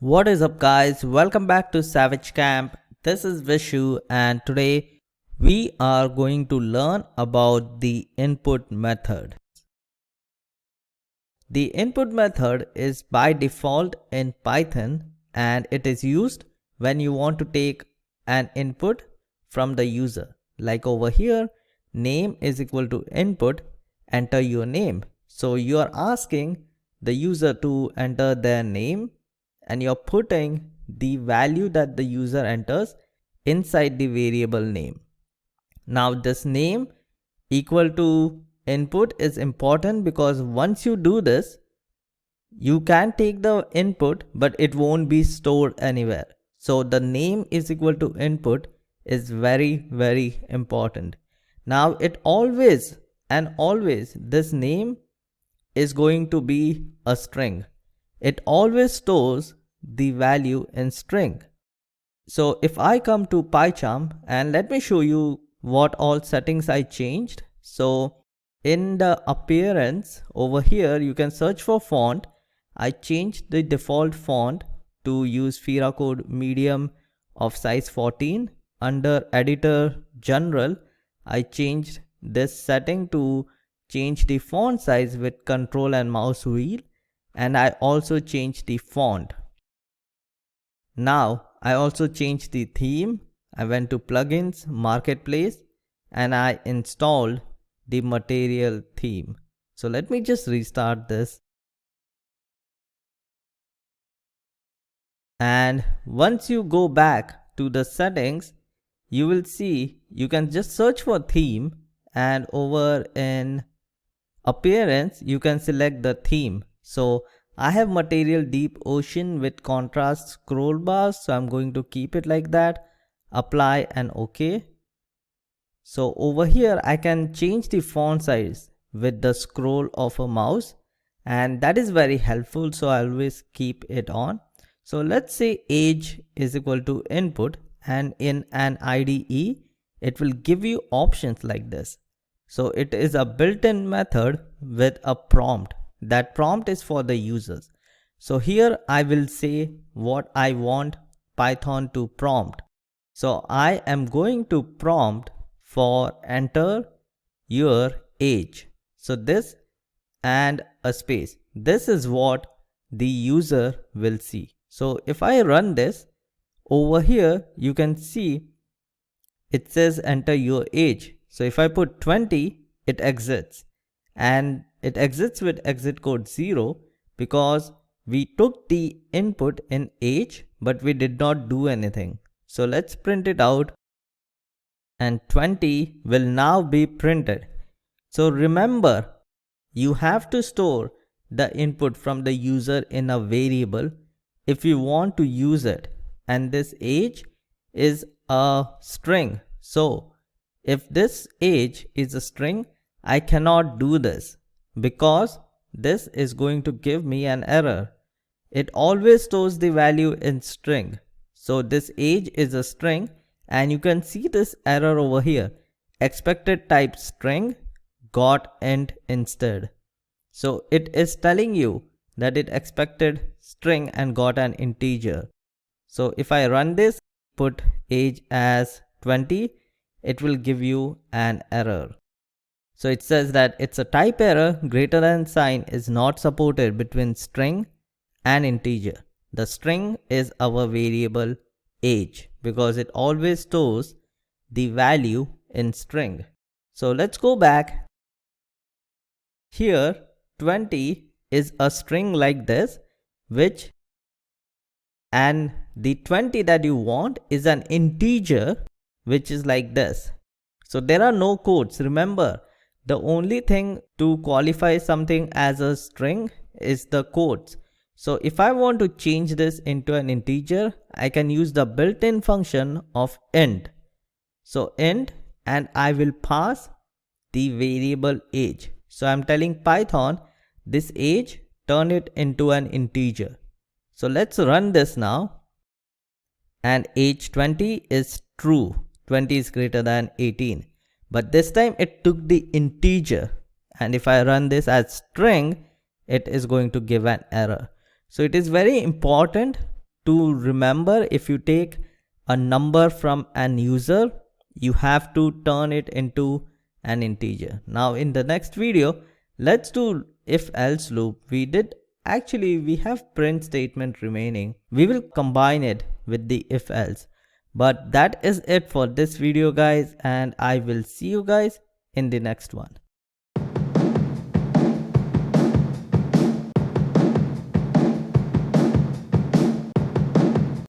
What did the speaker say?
What is up guys, welcome back to Savage Camp. This is Vishu and today we are going to learn about the input method. The input method is by default in Python and it is used when you want to take an input from the user. Like over here, name is equal to input, enter your name. So you are asking the user to enter their name and you're putting the value that the user enters inside the variable name. Now this name equal to input is important because once you do this, you can take the input but it won't be stored anywhere. So the name is equal to input is very important. Now it always this name is going to be a string. It always stores the value in string. So if I come to PyCharm and let me show you what all settings I changed. So in the appearance over here, you can search for font. I changed the default font to use Fira code medium of size 14. Under editor general, I changed this setting to change the font size with control and mouse wheel. And I also changed the font. Now I also changed the theme. I went to plugins, marketplace, and I installed the material theme. So let me just restart this. And once you go back to the settings, you will see you can just search for theme and over in appearance, you can select the theme. So I have material deep ocean with contrast scroll bars. So I'm going to keep it like that. Apply and OK. So over here, I can change the font size with the scroll of a mouse. And that is very helpful. So I always keep it on. So let's say age is equal to input and in an IDE, it will give you options like this. So it is a built-in method with a prompt. That prompt is for the users. So here I will say what I want Python to prompt. So I am going to prompt for enter your age. So this and a space. This is what the user will see. So if I run this over here, you can see it says enter your age. So if I put 20, it exits and it exits with exit code 0 because we took the input in age, but we did not do anything. So let's print it out and 20 will now be printed. So remember, you have to store the input from the user in a variable if you want to use it. And this age is a string. So if this age is a string, I cannot do this because this is going to give me an error. It always stores the value in string. So this age is a string and you can see this error over here. Expected type string got int instead. So it is telling you that it expected string and got an integer. So if I run this, put age as 20, it will give you an error. So it says that it's a type error, greater than sign is not supported between string and integer. The string is our variable age because it always stores the value in string. So let's go back. Here 20 is a string like this, and the 20 that you want is an integer which is like this. So there are no quotes. Remember, the only thing to qualify something as a string is the quotes. So if I want to change this into an integer, I can use the built-in function of int. So int, and I will pass the variable age. So I'm telling Python this age, turn it into an integer. So let's run this now. And age 20 is true. 20 is greater than 18. But this time it took the integer. And if I run this as string, it is going to give an error. So it is very important to remember, if you take a number from an user, you have to turn it into an integer. Now in the next video, let's do if else loop. We have print statement remaining. We will combine it with the if else. But that is it for this video guys, and I will see you guys in the next one.